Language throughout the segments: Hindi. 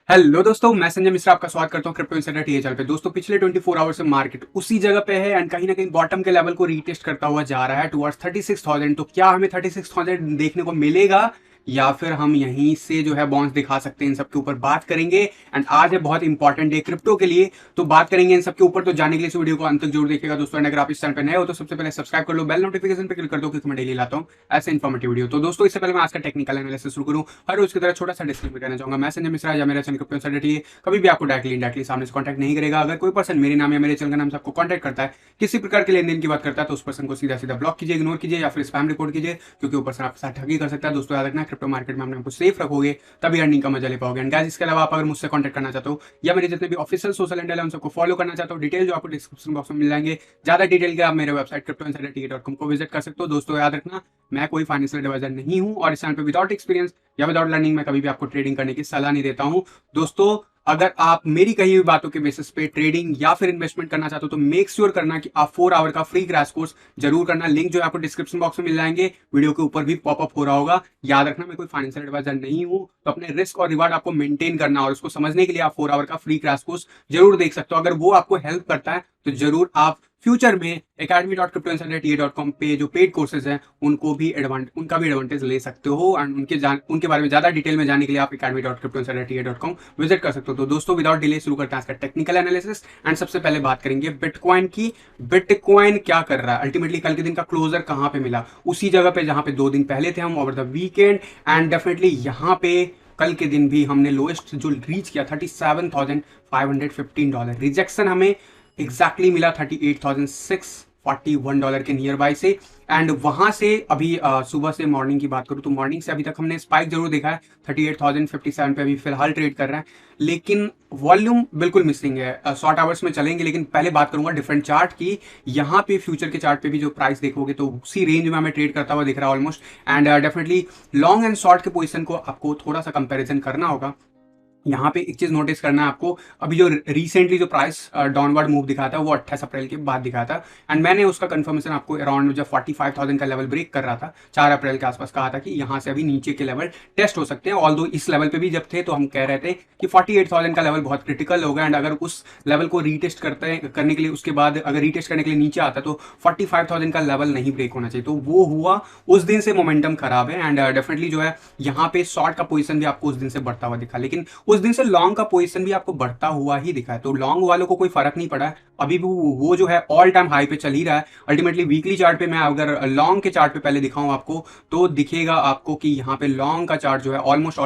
हेलो दोस्तों, मैं संजय मिश्रा आपका स्वागत करता हूं क्रिप्टो इनसाइडर टीएचएल पे। दोस्तों, पिछले 24 आवर से मार्केट उसी जगह पे है एंड कहीं ना कहीं बॉटम के लेवल को रीटेस्ट करता हुआ जा रहा है टुवर्ड्स 36,000। तो क्या हमें 36,000 देखने को मिलेगा या फिर हम यहीं से जो है बाउंस दिखा सकते हैं? इन सब के ऊपर बात करेंगे एंड आज है बहुत इंपॉर्टेंट डे क्रिप्टो के लिए, तो बात करेंगे इन सब के ऊपर। तो जाने के लिए इस वीडियो को अंत तक जरूर देखिएगा दोस्तों। अगर आप इस चैनल पे नए हो तो सबसे पहले सब्सक्राइब कर लो, बेल नोटिफिकेशन पे क्लिक कर दो क्योंकि मैं डेली लाता हूं ऐसे इन्फॉर्मेटिव वीडियो। तो दोस्तों, इससे पहले मैं आज का टेक्निकल एनालिसिस शुरू करूं, हर रोज की तरह छोटा सा डिस्क्लेमर कहना चाहूंगा। मैं संजय मिश्रा या मेरा चैनल क्रिप्टो इनसाइडर कभी भी आपको डायरेक्टली सामने से कॉन्टैक्ट नहीं करेगा। अगर कोई पर्सन मेरे नाम या मेरे चैनल का नाम से आपको कॉन्टैक्ट करता है, किसी प्रकार के लेन देन की बात करता है, तो उस पर्सन को सीधा सीधा ब्लॉक कीजिए, इग्नोर कीजिए या फिर स्पैम रिपोर्ट कीजिए, क्योंकि वो पर्सन आपके साथ ठगी कर सकता है। दोस्तों, याद रखना, क्रिप्टो मार्केट में अपने आपको सेफ रखोगे तभी अर्निंग का मजा ले पाओगे। एंड गाइस, इसके अलावा आप अगर मुझसे कॉन्टैक्ट करना चाहते हो या मेरे जितने भी ऑफिशियल सोशल हैंडल है उन सबको फॉलो करना चाहते हो, डिटेल जो आपको डिस्क्रिप्शन बॉक्स में मिल जाएंगे। ज्यादा डिटेल के आप मेरे वेबसाइट cryptoinsidertk.com को विजिट कर सकते हो। दोस्तों, याद रखना, मैं कोई फाइनेंशियल एडवाइजर नहीं हूं और इस चैनल पे विदाउट एक्सपीरियंस या विदाउट लर्निंग मैं कभी भी आपको ट्रेडिंग करने की सलाह नहीं देता हूं। दोस्तों, अगर आप मेरी कही हुई बातों के बेसिस पे ट्रेडिंग या फिर इन्वेस्टमेंट करना चाहते हो तो मेक श्योर करना कि आप 4 आवर का फ्री क्रैश कोर्स जरूर करना। लिंक जो है आपको डिस्क्रिप्शन बॉक्स में मिल जाएंगे, वीडियो के ऊपर भी पॉपअप हो रहा होगा। याद रखना, मैं कोई फाइनेंशियल एडवाइजर नहीं हूं, तो अपने रिस्क और रिवार्ड आपको मेंटेन करना और उसको समझने के लिए आप 4 आवर का फ्री क्रैश कोर्स जरूर देख सकते हो। अगर वो आपको हेल्प करता है तो जरूर आप फ्यूचर में academy.cryptoinsidertk.com पे जो पेड कोर्सेज हैं उनका भी एडवांटेज ले सकते हो एंड उनके बारे में ज्यादा डिटेल में जानने के लिए आप academy.cryptoinsidertk.com विजिट कर सकते हो। तो दोस्तों, विदाउट डिले शुरू करते हैं इसका टेक्निकल एनालिसिस एंड सबसे पहले बात करेंगे बिटकॉइन की। बिटकॉइन क्या कर रहा है अल्टीमेटली, कल के दिन का क्लोजर कहां पे मिला? उसी जगह पे जहां पे 2 दिन पहले थे हम over the weekend. And definitely यहाँ पे कल के दिन भी हमने लोएस्ट जो रीच किया $37,515, रिजेक्शन हमें एग्जैक्टली मिला $38,641 के नियर बाय से। एंड वहां से अभी सुबह से मॉर्निंग की बात करूं तो मॉर्निंग से अभी तक हमने स्पाइक जरूर देखा है, 38,057 पे अभी फिलहाल ट्रेड कर रहा है, लेकिन वॉल्यूम बिल्कुल मिसिंग है। शॉर्ट आवर्स में चलेंगे, लेकिन पहले बात करूंगा डिफरेंट चार्ट की। यहाँ पे फ्यूचर के चार्ट पे भी जो प्राइस देखोगे तो उसी रेंज में हमें ट्रेड करता हुआ दिख रहा है almost. And definitely long and short के पोजिशन को आपको थोड़ा सा कंपेरिजन करना होगा। यहाँ पे एक चीज नोटिस करना है आपको, अभी जो रिसेंटली जो प्राइस डाउनवर्ड मूव दिखाया था वो 28 अप्रैल के बाद दिखाया था एंड मैंने उसका कंफर्मेशन आपको अराउंड जब 45,000 का लेवल ब्रेक कर रहा था 4 अप्रैल के आसपास कहा था कि यहाँ से अभी नीचे के लेवल टेस्ट हो सकते हैं। ऑल्दो इस लेवल पे भी जब थे तो हम कह रहे थे कि 48,000 का लेवल बहुत क्रिटिकल होगा एंड अगर उस लेवल को रीटेस्ट करने के लिए उसके बाद अगर रीटेस्ट करने के लिए नीचे आता तो 45,000 का लेवल नहीं ब्रेक होना चाहिए। तो वो हुआ, उस दिन से मोमेंटम खराब है एंड डेफिनेटली जो है यहाँ पे शॉर्ट का पोजिशन भी आपको उस दिन से बढ़ता हुआ दिखा, लेकिन उस दिन से लॉन्ग का पोजीशन भी आपको बढ़ता हुआ ही दिखा है। तो लॉन्ग वालों को कोई फर्क नहीं पड़ा है, अभी भी वो जो है ऑल टाइम हाई पे चल ही रहा है। अल्टीमेटली वीकली चार्ट पे मैं अगर लॉन्ग के चार्ट पे पहले दिखाऊं आपको तो दिखेगा आपको कि यहाँ पे लॉन्ग का चार्ट जो है ऑलमोस्ट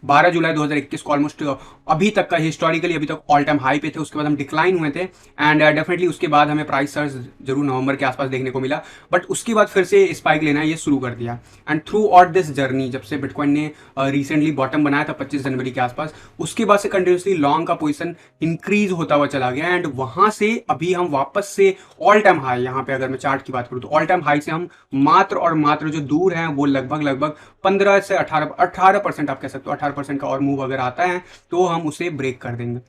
12 जुलाई 2021 को ऑलमोस्ट अभी तक का हिस्टोरिकली अभी तक ऑल टाइम हाई पे थे, उसके बाद हम डिक्लाइन हुए थे एंड डेफिनेटली उसके बाद हमें प्राइस सर्ज जरूर नवंबर के आसपास देखने को मिला, बट उसके बाद फिर से स्पाइक लेना ये शुरू कर दिया। And through out this journey जब से बिटकॉइन ने रिसेंटली बॉटम बनाया था 25 जनवरी के आसपास, उसके बाद से कंटिन्यूसली लॉन्ग का पोजीशन इंक्रीज होता हुआ चला गया एंड वहां से अभी हम वापस से ऑल टाइम हाई, यहाँ पे अगर मैं चार्ट की बात करूं तो ऑल टाइम हाई से हम मात्र और मात्र जो दूर हैं वो लगभग 15 से 18% आप कह सकते हो, 18% का और मूव अगर आता है तो हम उसे ब्रेक कर देंगे।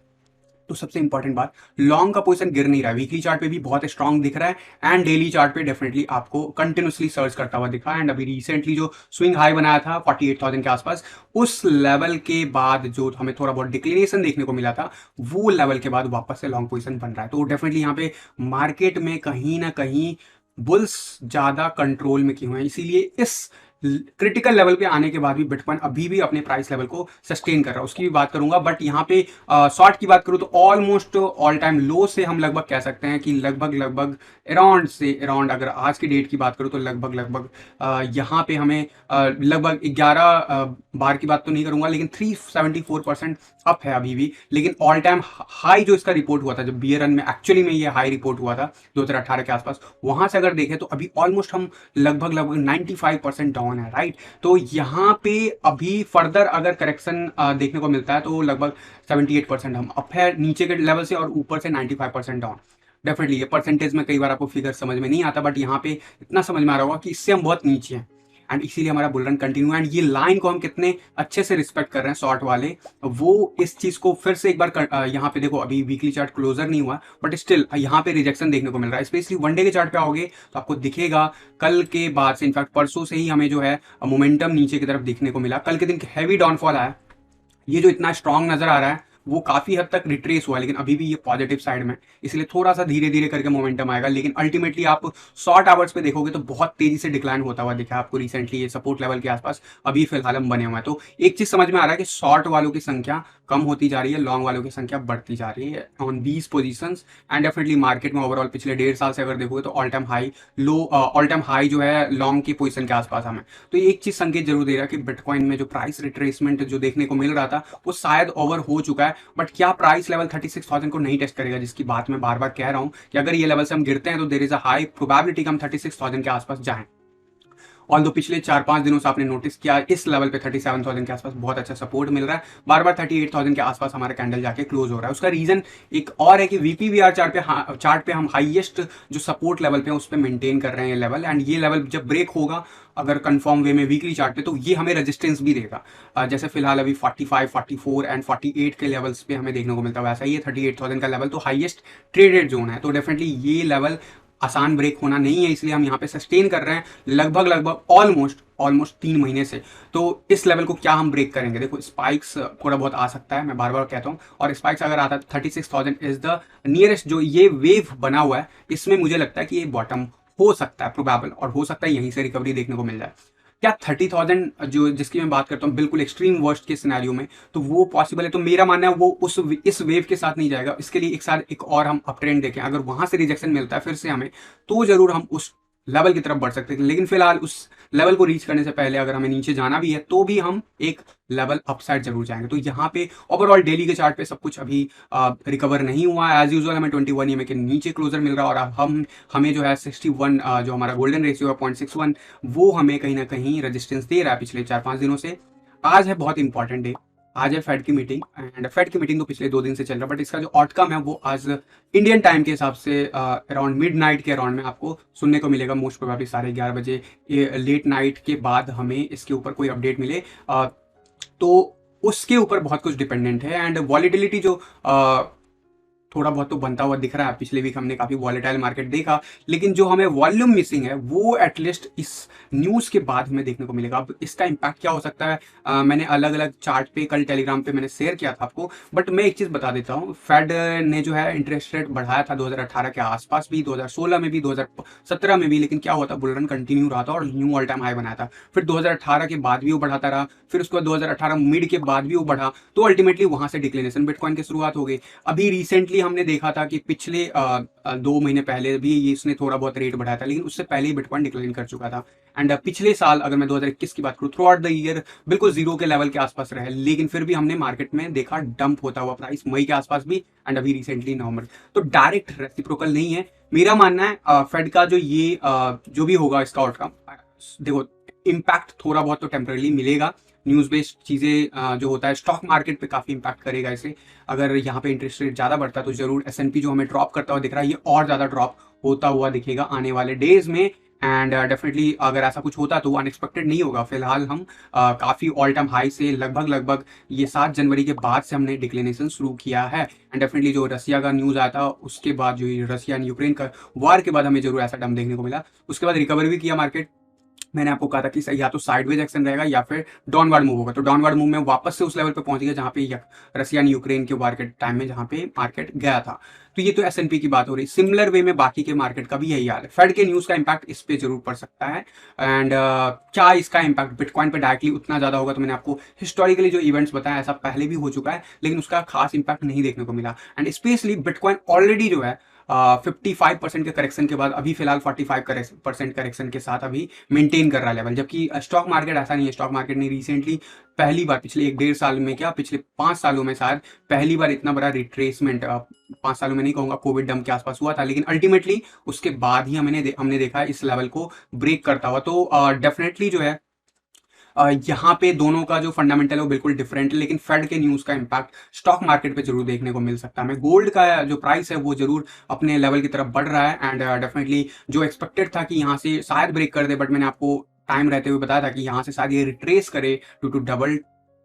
तो सबसे इंपॉर्टेंट बात, लॉन्ग का पोजीशन गिर नहीं रहा है, वीकली चार्ट पे भी बहुत स्ट्रांग दिख रहा है एंड डेली चार्ट पे डेफिनेटली आपको कंटिन्यूसली सर्च करता हुआ दिखा। एंड अभी रिसेंटली जो स्विंग हाई बनाया था 48,000 के आसपास, उस लेवल के बाद जो हमें थोड़ा बहुत डिक्लिनेशन देखने को मिला था वो लेवल के बाद वापस से लॉन्ग पोजीशन बन रहा है। तो डेफिनेटली यहाँ पे मार्केट में कहीं ना कहीं बुल्स ज्यादा कंट्रोल में किए हुए हैं, इसीलिए इस क्रिटिकल लेवल पे आने के बाद भी बिटकॉइन अभी भी अपने प्राइस लेवल को सस्टेन कर रहा है, उसकी भी बात करूंगा। बट यहाँ पे शॉर्ट की बात करूं तो ऑलमोस्ट ऑल टाइम लो से हम लगभग कह सकते हैं कि लगभग अराउंड अगर आज की डेट की बात करूं तो लगभग यहाँ पे हमें लगभग 11 बार की बात तो नहीं करूंगा, लेकिन 374% अप है अभी भी। लेकिन ऑल टाइम हाई जो इसका रिपोर्ट हुआ था जब बियर रन में एक्चुअली में ये हाई रिपोर्ट हुआ था 2018 के आसपास, वहां से अगर देखें तो अभी ऑलमोस्ट हम लगभग 95% डाउन है, राइट। तो यहाँ पे अभी फर्दर अगर करेक्शन देखने को मिलता है तो लगभग 78% हम अप है नीचे के लेवल से और ऊपर से 95% डाउन। डेफिनेटली ये परसेंटेज में कई बार आपको फिगर समझ में नहीं आता, बट यहाँ पे इतना समझ में आ रहा होगा कि इससे हम बहुत नीचे हैं एंड इसीलिए हमारा बुल रन कंटिन्यू है। एंड ये लाइन को हम कितने अच्छे से रिस्पेक्ट कर रहे हैं शॉर्ट वाले, वो इस चीज को फिर से एक बार यहाँ पे देखो, अभी वीकली चार्ट क्लोजर नहीं हुआ बट स्टिल यहाँ पे रिजेक्शन देखने को मिल रहा है। स्पेशली वन डे के चार्ट पे आओगे तो आपको दिखेगा कल के बाद से, इनफैक्ट परसों से ही हमें जो है मोमेंटम नीचे की तरफ देखने को मिला। कल के दिन हैवी डाउनफॉल आया ये जो इतना स्ट्रांग नजर आ रहा है वो काफी हद तक रिट्रेस हुआ है, लेकिन अभी भी ये पॉजिटिव साइड में है। इसलिए थोड़ा सा धीरे धीरे करके मोमेंटम आएगा, लेकिन अल्टीमेटली आप शॉर्ट आवर्स पे देखोगे तो बहुत तेजी से डिक्लाइन होता हुआ दिखा आपको रिसेंटली। ये सपोर्ट लेवल के आसपास अभी फिलहाल हम बने हुए हैं। तो एक चीज समझ में आ रहा है कि शॉर्ट वालों की संख्या कम होती जा रही है, लॉन्ग वालों की संख्या बढ़ती जा रही है on these positions. And definitely market में ओवरऑल पिछले 1.5 साल से अगर देखोगे तो all time high low, all time high जो है लॉन्ग की पोजीशन के आसपास हमें। तो एक चीज संकेत जरूर दे रहा है कि बिटकॉइन में जो प्राइस रिट्रेसमेंट जो देखने को मिल रहा था वो शायद ओवर हो चुका है। बट क्या प्राइस लेवल 36,000 को नहीं टेस्ट करेगा, जिसकी बात मैं बार बार कह रहा हूं कि अगर ये लेवल से हम गिरते हैं तो there is a high probability कि हम 36,000 के आसपास जाएं। ऑल्दो पिछले 4-5 दिनों से आपने नोटिस किया इस लेवल पे 37,000 के आसपास बहुत अच्छा सपोर्ट मिल रहा है, बार बार 38,000 के आसपास हमारा कैंडल जाके क्लोज हो रहा है। उसका रीजन एक और है कि वीपीवीआर चार्ट पे हम हाईएस्ट जो सपोर्ट लेवल पे उस पर मेंटेन कर रहे हैं लेवल, एंड ये लेवल जब ब्रेक होगा अगर कंफर्म वे में वीकली चार्ट पे तो ये हमें रेजिस्टेंस भी देगा। जैसे फिलहाल अभी 45, 44 एंड 48 के लेवल्स पे हमें देखने को मिलता है, वैसा ही 38,000 का लेवल तो हाईएस्ट ट्रेडेड जोन है। तो डेफिनेटली ये लेवल आसान ब्रेक होना नहीं है, इसलिए हम यहाँ पे सस्टेन कर रहे हैं लगभग ऑलमोस्ट 3 महीने से। तो इस लेवल को क्या हम ब्रेक करेंगे? देखो स्पाइक्स थोड़ा बहुत आ सकता है, मैं बार बार कहता हूँ, और स्पाइक्स अगर आता है 36,000 इज द नियरेस्ट जो ये वेव बना हुआ है, इसमें मुझे लगता है कि ये बॉटम हो सकता है प्रोबेबल, और हो सकता है यहीं से रिकवरी देखने को मिल जाए। क्या 30,000 जो जिसकी मैं बात करता हूँ बिल्कुल एक्सट्रीम वर्स्ट के सिनेरियो में, तो वो पॉसिबल है? तो मेरा मानना है वो इस वेव के साथ नहीं जाएगा। इसके लिए एक साथ एक और हम अप ट्रेंड देखें, अगर वहां से रिजेक्शन मिलता है फिर से हमें, तो जरूर हम उस लेवल की तरफ बढ़ सकते हैं। लेकिन फिलहाल उस लेवल को रीच करने से पहले अगर हमें नीचे जाना भी है तो भी हम एक लेवल अपसाइड जरूर जाएंगे। तो यहाँ पे ओवरऑल डेली के चार्ट पे सब कुछ अभी रिकवर नहीं हुआ है। एज यूजुअल हमें 21 EMA के नीचे क्लोजर मिल रहा है, और अब हमें जो है 61 जो हमारा गोल्डन रेशियो है 0.61 वो हमें कहीं ना कहीं रेजिस्टेंस दे रहा है पिछले 4-5 दिनों से। आज है बहुत इंपॉर्टेंट डे, आज है फेड की मीटिंग, एंड फेड की मीटिंग तो पिछले 2 दिन से चल रहा है, बट इसका जो आउटकम है वो आज इंडियन टाइम के हिसाब से अराउंड मिडनाइट के अराउंड में आपको सुनने को मिलेगा। मोस्ट प्रोबेबली 11:30 बजे लेट नाइट के बाद हमें इसके ऊपर कोई अपडेट मिले, तो उसके ऊपर बहुत कुछ डिपेंडेंट है। एंड वॉलिटिलिटी जो थोड़ा बहुत तो बनता हुआ दिख रहा है, पिछले वीक हमने काफी वॉलेटाइल मार्केट देखा, लेकिन जो हमें वॉल्यूम मिसिंग है वो एटलीस्ट इस न्यूज के बाद हमें देखने को मिलेगा। अब इसका इम्पैक्ट क्या हो सकता है, मैंने अलग अलग चार्ट पे कल टेलीग्राम पे मैंने शेयर किया था आपको, बट मैं एक चीज बता देता हूँ। फेड ने जो है इंटरेस्ट रेट बढ़ाया था 2018 के आसपास भी, 2016 में भी, 2017 में भी, लेकिन क्या हुआ था, बुलरन कंटिन्यू रहा था और न्यू ऑल टाइम हाई बनाया था। फिर 2018 के बाद भी वो बढ़ाता रहा, फिर उसके बाद 2018 मिड के बाद भी वो बढ़ा, तो अल्टीमेटली वहां से डिक्लेनेशन बिटकॉइन की शुरुआत हो गई। अभी रिसेंटली हमने देखा था कि पिछले 2 महीने पहले भी ये इसने थोड़ा बहुत रेट बढ़ाया था, लेकिन उससे पहले ही बिटकॉइन डिक्लाइन कर चुका था। एंड पिछले साल अगर मैं 2021 की बात करूँ, थ्रू आउट द ईयर बिल्कुल जीरो के लेवल के आसपास रहे, लेकिन फिर भी हमने मार्केट में देखा डंप होता हुआ प्राइस मई के आसपास भी, एंड अभी रिसेंटली नवंबर। तो डायरेक्ट रेसिप्रोकल नहीं है। मेरा मानना है फेड का जो ये जो भी होगा इसका आउटकम, देखो इम्पैक्ट थोड़ा बहुत तो टेम्पररी मिलेगा। न्यूज बेस्ड चीजें जो होता है स्टॉक मार्केट पे काफी इंपैक्ट करेगा इसे। अगर यहाँ पे इंटरेस्ट रेट ज्यादा बढ़ता है तो जरूर S&P जो हमें ड्रॉप करता हुआ दिख रहा है, ये और ज्यादा ड्रॉप होता हुआ दिखेगा आने वाले डेज में। एंड डेफिनेटली अगर ऐसा कुछ होता तो अनएक्सपेक्टेड नहीं होगा। फिलहाल हम काफी ऑल टाइम हाई से लगभग ये 7 जनवरी के बाद से हमने डिक्लेनेशन शुरू किया है। एंड डेफिनेटली जो रसिया का न्यूज आया था उसके बाद, जो रसिया एंड यूक्रेन का वार के बाद हमें जरूर ऐसा डम देखने को मिला। उसके बाद रिकवर भी किया मार्केट। मैंने आपको कहा था कि या तो साइडवेज एक्शन रहेगा या फिर डाउनवर्ड मूव होगा, तो डाउनवर्ड मूव में वापस से उस लेवल पे पहुंच गया जहां पे रसिया ने यूक्रेन के वार के टाइम में जहां पे मार्केट गया था। तो ये तो S&P की बात हो रही। सिमिलर वे में बाकी के मार्केट का भी यही हाल है। फेड के न्यूज का इंपैक्ट इस पे जरूर पड़ सकता है। एंड क्या इसका इंपैक्ट बिटकॉइन पे डायरेक्टली उतना ज्यादा होगा, तो मैंने आपको हिस्टोरिकली जो इवेंट्स बताया ऐसा पहले भी हो चुका है, लेकिन उसका खास इंपैक्ट नहीं देखने को मिला। एंड स्पेशली बिटकॉइन ऑलरेडी जो है 55% के करेक्शन के बाद अभी फिलहाल 45% करेक्शन के साथ अभी मेंटेन कर रहा है लेवल, जबकि स्टॉक मार्केट ऐसा नहीं है। स्टॉक मार्केट ने रिसेंटली पहली बार पिछले 1-1.5 साल में, क्या पिछले 5 सालों में शायद पहली बार इतना बड़ा रिट्रेसमेंट, 5 सालों में नहीं कहूंगा, कोविड डम के आसपास हुआ था, लेकिन अल्टीमेटली उसके बाद ही हमने देखा है इस लेवल को ब्रेक करता हुआ। तो डेफिनेटली जो है यहाँ पे दोनों का जो फंडामेंटल है वो बिल्कुल डिफरेंट है, लेकिन फेड के न्यूज का इंपैक्ट स्टॉक मार्केट पे जरूर देखने को मिल सकता है। हमें गोल्ड का जो प्राइस है वो जरूर अपने लेवल की तरफ बढ़ रहा है। एंड डेफिनेटली जो एक्सपेक्टेड था कि यहाँ से शायद ब्रेक कर दे, बट मैंने आपको टाइम रहते हुए बताया था कि यहाँ से शायद ये रिट्रेस करे to double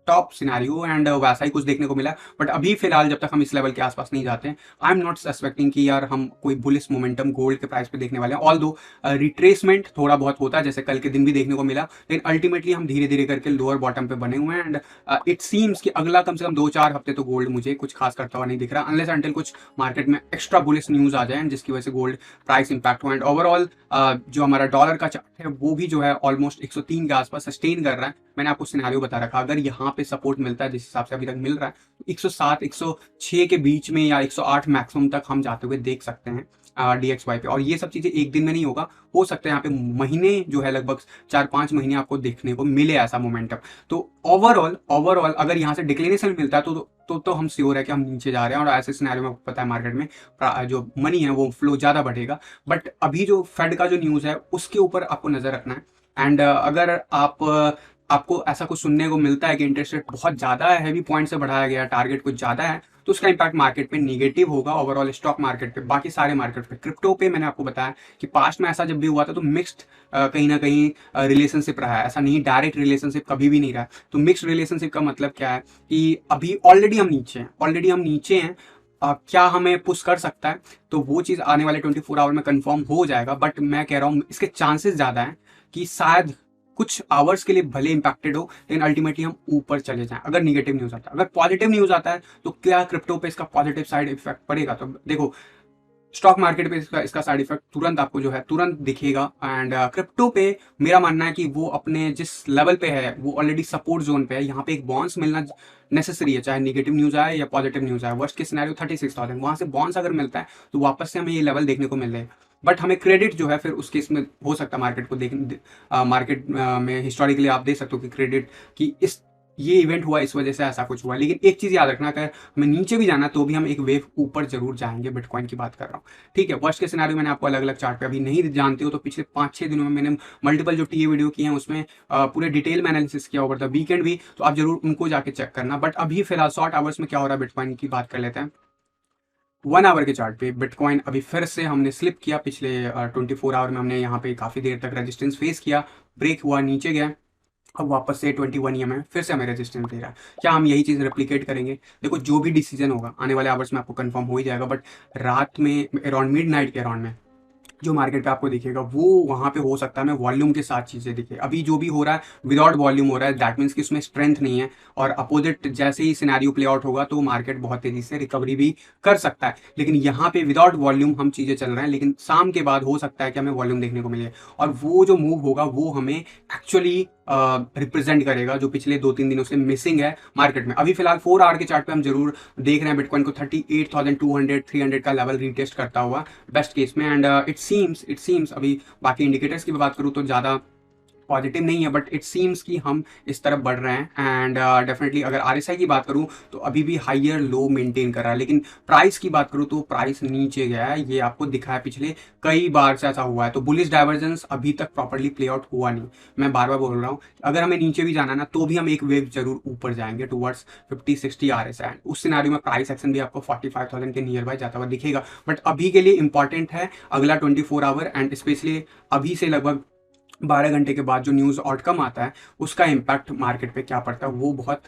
top scenario and वैसा ही कुछ देखने को मिला। बट अभी फिलहाल जब तक हम इस लेवल के आसपास नहीं जाते हैं, आई एम नॉट सस्पेक्टिंग कि यार हम कोई बुलिश मोमेंटम गोल्ड के प्राइस पे देखने वाले हैं। ऑल दो रिट्रेसमेंट थोड़ा बहुत होता है, जैसे कल के दिन भी देखने को मिला, लेकिन अल्टीमेटली हम धीरे धीरे करके लोअर बॉटम पे बने हुए हैं। एंड इट सीम्स कि अगला कम से कम 2-4 हफ्ते तो गोल्ड मुझे कुछ खास करता हुआ नहीं दिख रहा, अनलेस अंटिल कुछ मार्केट में एक्स्ट्रा बुलिश न्यूज आ जाए जिसकी वजह से गोल्ड प्राइस इंपैक्ट हुआ। एंड ओवरऑल जो हमारा डॉलर का चार्ट है वो भी जो है ऑलमोस्ट 103 के आसपास सस्टेन कर रहा है। मैंने आपको सिनेरियो बता रखा, अगर यहाँ पे सपोर्ट मिलता है जिस हिसाब से अभी तक मिल रहा है, तो 107 106 के बीच में या 108 मैक्सिमम तक हम जाते हुए देख सकते हैं DXY पे। और ये सब चीजें एक दिन में नहीं होगा, हो सकता है यहाँ पे महीने जो है लगभग 4-5 महीने आपको देखने को मिले ऐसा मोमेंटम। तो ओवरऑल अगर यहाँ से डिक्लेनेशन मिलता है तो हम श्योर है कि हम नीचे जा रहे हैं। और ऐसे सिनेरियो में आपको पता है मार्केट में जो मनी है वो फ्लो ज्यादा बढ़ेगा। बट अभी जो फेड का जो न्यूज है उसके ऊपर आपको नजर रखना है। एंड अगर आपको ऐसा कुछ सुनने को मिलता है कि इंटरेस्ट रेट बहुत ज्यादा है, हैवी पॉइंट से बढ़ाया गया, टारगेट कुछ ज्यादा है, तो उसका इंपैक्ट मार्केट पे नेगेटिव होगा, ओवरऑल स्टॉक मार्केट पे, बाकी सारे मार्केट पे। क्रिप्टो पे मैंने आपको बताया कि पास्ट में ऐसा जब भी हुआ था तो मिक्स्ड कहीं ना कहीं रिलेशनशिप रहा है, ऐसा नहीं डायरेक्ट रिलेशनशिप कभी भी नहीं रहा। तो मिक्स्ड रिलेशनशिप का मतलब क्या है कि अभी ऑलरेडी हम नीचे हैं, क्या हमें पुश कर सकता है, तो वो चीज़ आने वाले 24 आवर में कंफर्म हो जाएगा। बट मैं कह रहा हूँ इसके चांसेस ज़्यादा हैं कि शायद कुछ आवर्स के लिए भले इंपैक्टेड हो, लेकिन अल्टीमेटली हम ऊपर चले जाएं अगर निगेटिव न्यूज़ आता है। अगर पॉजिटिव न्यूज़ आता है तो क्या क्रिप्टो पे इसका पॉजिटिव साइड इफेक्ट पड़ेगा? तो देखो, स्टॉक मार्केट पे इसका साइड इफेक्ट तुरंत आपको जो है तुरंत दिखेगा। एंड क्रिप्टो पे मेरा मानना है कि वो अपने जिस लेवल पे है वो ऑलरेडी सपोर्ट जोन पे है, यहाँ पे एक बॉन्स मिलना नेसेसरी है, चाहे नेगेटिव न्यूज आए या पॉजिटिव न्यूज आए। वर्स्ट के सिनेरियो 36,000, वहां से बॉन्स अगर मिलता है तो वापस से हमें ये लेवल देखने को मिल जाएगा। बट हमें क्रेडिट जो है फिर उस केस में हो सकता है मार्केट को मार्केट में हिस्टोरिकली आप देख सकते हो कि क्रेडिट की ये इवेंट हुआ इस वजह से ऐसा कुछ हुआ। लेकिन एक चीज याद रखना, अगर हमें नीचे भी जाना तो भी हम एक वेव ऊपर जरूर जाएंगे, बिटकॉइन की बात कर रहा हूँ, ठीक है। वर्स्ट के सिनेरियो मैंने आपको अलग अलग चार्ट पे, अभी नहीं जानते हो तो पिछले 5-6 दिनों में मैंने मल्टीपल जो टीए वीडियो किए हैं उसमें पूरे डिटेल में एनालिसिस किया ओवर द वीकेंड भी, तो आप जरूर उनको जाके चेक करना। बट अभी फिलहाल शॉर्ट आवर्स में क्या हो रहा है बिटकॉइन की बात कर लेते हैं। 1 आवर के चार्ट पे बिटकॉइन अभी फिर से हमने स्लिप किया, पिछले 24 आवर में हमने यहाँ पे काफी देर तक रेजिस्टेंस फेस किया, ब्रेक हुआ, नीचे गया, अब वापस से 21 EM है, फिर से हमें रेजिस्टेंस दे रहा है। क्या हम यही चीज़ रेप्लिकेट करेंगे? देखो, जो भी डिसीजन होगा आने वाले आवर्स में आपको कंफर्म हो ही जाएगा। बट रात में अराउंड मिडनाइट के अराउंड में जो मार्केट पे आपको दिखेगा वो वहाँ पे हो सकता है मैं वॉल्यूम के साथ चीज़ें दिखे। अभी जो भी हो रहा है विदाउट वॉल्यूम हो रहा है, दैट मीन्स कि उसमें स्ट्रेंथ नहीं है, और अपोजिट जैसे ही सिनेरियो प्ले आउट होगा तो मार्केट बहुत तेजी से रिकवरी भी कर सकता है। लेकिन यहाँ पे विदाउट वॉल्यूम हम चीज़ें चल रहे हैं, लेकिन शाम के बाद हो सकता है कि हमें वॉल्यूम देखने को मिले, और वो जो मूव होगा वो हमें एक्चुअली रिप्रेजेंट करेगा जो पिछले 2-3 दिनों से मिसिंग है मार्केट में। अभी फिलहाल 4 आवर के चार्ट पे हम जरूर देख रहे हैं बिटकॉइन को 38,200-300 का लेवल रीटेस्ट करता हुआ बेस्ट केस में। एंड इट सीम्स अभी बाकी इंडिकेटर्स की बात करूँ तो ज़्यादा पॉजिटिव नहीं है, बट इट सीम्स कि हम इस तरफ बढ़ रहे हैं। एंड डेफिनेटली अगर RSI की बात करूं तो अभी भी हाइयर लो मेंटेन कर रहा है, लेकिन प्राइस की बात करूं तो प्राइस नीचे गया है, ये आपको दिखा है पिछले कई बार से ऐसा हुआ है। तो बुलिश डाइवर्जेंस अभी तक प्रॉपर्ली प्ले आउट हुआ नहीं, मैं बार बार बोल रहा हूँ। अगर हमें नीचे भी जाना ना तो भी हम एक वेव जरूर ऊपर जाएंगे टूवर्ड्स 50-60 RSI। उस सिनेरियो में प्राइस एक्शन भी आपको 45,000 के नियर बाय जाता हुआ दिखेगा। बट अभी के लिए इंपॉर्टेंट है अगला 24 आवर, एंड स्पेशली अभी से लगभग 12 घंटे के बाद जो न्यूज़ आउटकम आता है उसका इम्पैक्ट मार्केट पे क्या पड़ता है, वो बहुत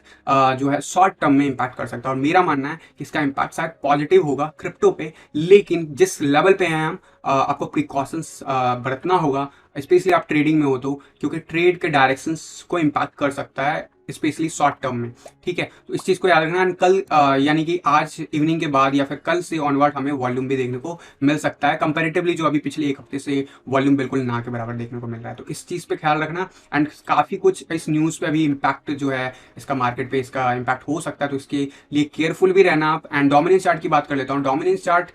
जो है शॉर्ट टर्म में इम्पैक्ट कर सकता है। और मेरा मानना है कि इसका इम्पैक्ट शायद पॉजिटिव होगा क्रिप्टो पे, लेकिन जिस लेवल पे हैं हम आपको प्रिकॉशंस बरतना होगा, स्पेशली आप ट्रेडिंग में हो तो, क्योंकि ट्रेड के डायरेक्शंस को इम्पैक्ट कर सकता है स्पेशली शॉर्ट टर्म में, ठीक है। तो इस चीज़ को याद रखना। कल यानी कि आज इवनिंग के बाद या फिर कल से ऑनवर्ड हमें वॉल्यूम भी देखने को मिल सकता है, कंपैरेटिवली जो अभी पिछले एक हफ्ते से वॉल्यूम बिल्कुल ना के बराबर देखने को मिल रहा है। तो इस चीज़ पे ख्याल रखना। एंड काफ़ी कुछ इस न्यूज़ पे अभी इम्पैक्ट जो है इसका मार्केट पे इसका इम्पैक्ट हो सकता है, तो इसके लिए केयरफुल भी रहना आप। एंड डोमिनेंस चार्ट की बात कर लेता हूँ। डोमिनेंस चार्ट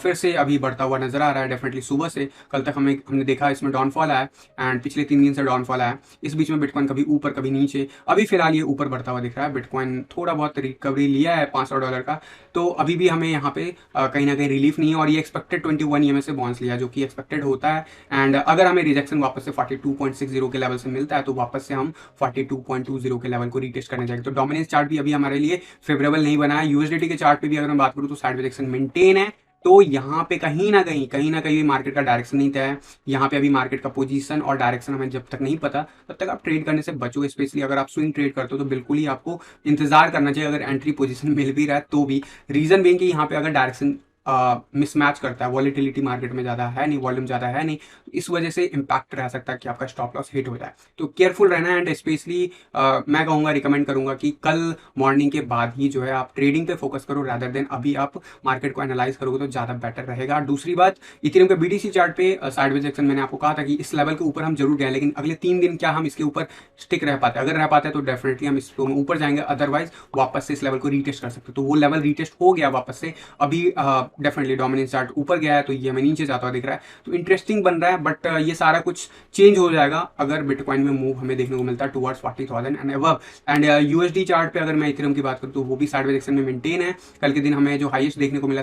फिर से अभी बढ़ता हुआ नजर आ रहा है डेफिनेटली। सुबह से कल तक हमने देखा इसमें डाउनफॉल आया, एंड पिछले 3 दिन से डाउनफॉल आया। इस बीच में बिटकॉइन कभी ऊपर कभी नीचे, अभी फिलहाल ये ऊपर बढ़ता हुआ दिख रहा है। बिटकॉइन थोड़ा बहुत रिकवरी लिया है $500 का, तो अभी भी हमें यहाँ पे कहीं ना कहीं रिलीफ नहीं है, और ये एक्सपेक्टेड 21 EM से बाउंस लिया जो कि एक्सपेक्टेड होता है। एंड अगर हमें रिजेक्शन वापस से 42.60 के लेवल से मिलता है तो वापस से हम 42.20 के लेवल को रीटेस्ट करने जाएंगे। तो डोमिनेंस चार्ट भी अभी हमारे लिए फेवरेबल नहीं बना है। USDT के चार्ट पे भी अगर मैं बात करूँ तो साइड रिजेक्शन मेंटेन है, तो यहाँ पे कहीं ना कहीं मार्केट का डायरेक्शन नहीं तय है। यहाँ पे अभी मार्केट का पोजीशन और डायरेक्शन हमें जब तक नहीं पता तब तक आप ट्रेड करने से बचो। स्पेशली अगर आप स्विंग ट्रेड करते हो तो बिल्कुल ही आपको इंतजार करना चाहिए, अगर एंट्री पोजीशन मिल भी रहा है तो भी। रीजन बेइंग कि यहाँ पे अगर डायरेक्शन मिसमैच करता है, वॉलेटिलिटी मार्केट में ज़्यादा है नहीं, वॉल्यूम ज़्यादा है नहीं, तो इस वजह से इम्पैक्ट रह सकता है कि आपका स्टॉप लॉस हिट हो जाए। तो केयरफुल रहना है। एंड स्पेशली मैं कहूँगा, रिकमेंड करूँगा कि कल मॉर्निंग के बाद ही जो है आप ट्रेडिंग पे फोकस करो, रादर देन अभी आप मार्केट को एनालाइज करोगे तो ज़्यादा बेटर रहेगा। दूसरी बात, इथेरियम के बीटीसी चार्ट पे साइडवेज एक्शन मैंने आपको कहा था कि इस लेवल के ऊपर हम जरूर गए, लेकिन अगले 3 दिन क्या हम इसके ऊपर स्टिक रह पाते हैं? अगर रह पाते हैं तो डेफिनेटली हम इस ऊपर जाएंगे, अदरवाइज वापस से इस लेवल को रीटेस्ट कर सकते हैं। तो वो लेवल रीटेस्ट हो गया वापस से, अभी डेफिनेटली डोमिनेंस चार्ट ऊपर गया है तो ये हमें नीचे जाता हुआ दिख रहा है, तो इंटरेस्टिंग बन रहा है। बट ये सारा कुछ चेंज हो जाएगा अगर बिटकॉइन में मूव हमें देखने को मिलता है towards 40,000 and above. And USD chart पे अगर मैं इथेरियम की बात करूँ तो वो भी साइडवेज एक्शन में मेंटेन है। कल के दिन हमें जो हाईएस्ट देखने को मिला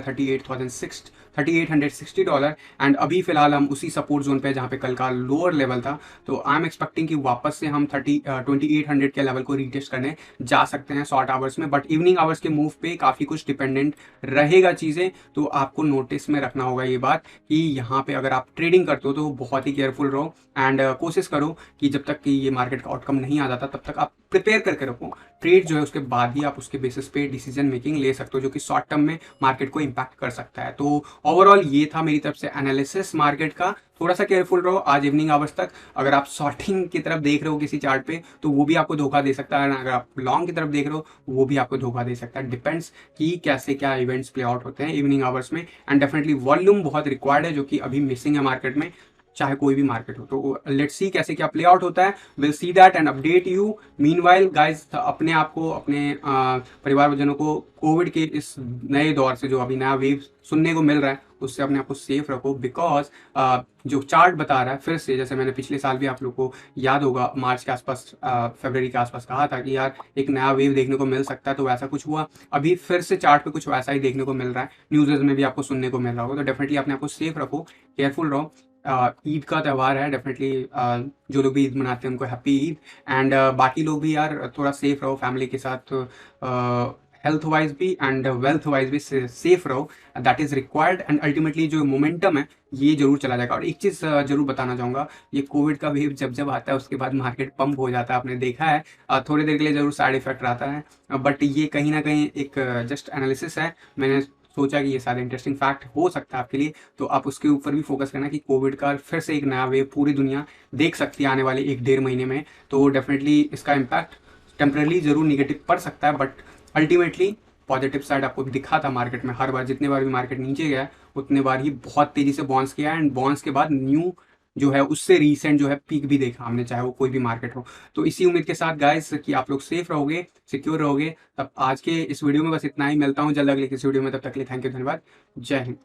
$3860 एंड अभी फिलहाल हम उसी सपोर्ट जोन पे जहाँ पे कल का लोअर लेवल था। तो आई एम एक्सपेक्टिंग कि वापस से हम 2800 के लेवल को रीटेस्ट करने जा सकते हैं शॉर्ट आवर्स में। बट इवनिंग आवर्स के मूव पे काफ़ी कुछ डिपेंडेंट रहेगा चीज़ें, तो आपको नोटिस में रखना होगा ये बात कि यहाँ पे अगर आप ट्रेडिंग करते हो तो बहुत ही केयरफुल रहो। एंड कोशिश करो कि जब तक कि ये मार्केट का आउटकम नहीं आ जाता तब तक आप प्रिपेयर करके रखो ट्रेड जो है, उसके बाद ही आप उसके बेसिस पे डिसीजन मेकिंग ले सकते हो, जो कि शॉर्ट टर्म में मार्केट को इम्पैक्ट कर सकता है। तो ओवरऑल ये था मेरी तरफ से एनालिसिस मार्केट का। थोड़ा सा केयरफुल रहो आज इवनिंग आवर्स तक। अगर आप शॉर्टिंग की तरफ देख रहे हो किसी चार्ट पे तो वो भी आपको धोखा दे सकता है, अगर आप लॉन्ग की तरफ देख रहे हो वो भी आपको धोखा दे सकता है। डिपेंड्स कि कैसे क्या इवेंट्स प्ले आउट होते हैं इवनिंग आवर्स में। एंड डेफिनेटली वॉल्यूम बहुत रिक्वायर्ड है, जो कि अभी मिसिंग है मार्केट में, चाहे कोई भी मार्केट हो। तो लेट्स सी कैसे क्या प्ले आउट होता है, will see that and update you. Meanwhile guys, अपने आप को, अपने परिवारजनों को कोविड के इस नए दौर से जो अभी नया वेव सुनने को मिल रहा है उससे अपने आप को सेफ रखो। बिकॉज जो चार्ट बता रहा है फिर से, जैसे मैंने पिछले साल भी आप लोग को याद होगा मार्च के आसपास, फरवरी के आसपास कहा था कि यार एक नया वेव देखने को मिल सकता है, तो वैसा कुछ हुआ। अभी फिर से चार्ट पे कुछ वैसा ही देखने को मिल रहा है, न्यूज़ में भी आपको सुनने को मिल रहा होगा। तो डेफिनेटली अपने आप को सेफ रखो, केयरफुल रहो। ईद का त्यौहार है, डेफिनेटली जो लोग भी ईद मनाते हैं उनको हैप्पी ईद। एंड बाकी लोग भी यार थोड़ा सेफ रहो फैमिली के साथ, हेल्थ वाइज भी एंड वेल्थ वाइज भी सेफ रहो, that is required. And ultimately जो मोमेंटम है ये जरूर चला जाएगा। और एक चीज़ जरूर बताना चाहूँगा, ये कोविड का वेव जब जब आता है उसके बाद मार्केट पंप हो जाता है, आपने देखा है। थोड़ी देर के लिए जरूर साइड इफेक्ट रहता है, बट ये कहीं ना कहीं एक जस्ट एनालिसिस है। मैंने सोचा कि ये सारे इंटरेस्टिंग फैक्ट हो सकता है आपके लिए, तो आप उसके ऊपर भी फोकस करना कि कोविड का फिर से एक नया वेव पूरी दुनिया देख सकती है आने वाले 1-1.5 महीने में। तो डेफिनेटली इसका इम्पैक्ट टेम्परली जरूर निगेटिव पड़ सकता है, बट अल्टीमेटली पॉजिटिव साइड आपको दिखा था मार्केट में। हर बार जितने बार भी मार्केट नीचे गया उतने बार ही बहुत तेजी से बाउंस किया, एंड बाउंस के बाद न्यू जो है उससे रीसेंट जो है पीक भी देखा हमने, चाहे वो कोई भी मार्केट हो। तो इसी उम्मीद के साथ गाइस कि आप लोग सेफ रहोगे, सिक्योर रहोगे। तब आज के इस वीडियो में बस इतना ही, मिलता हूँ जल्द अगले किसी वीडियो में, तब तक के लिए थैंक यू, धन्यवाद, जय हिंद।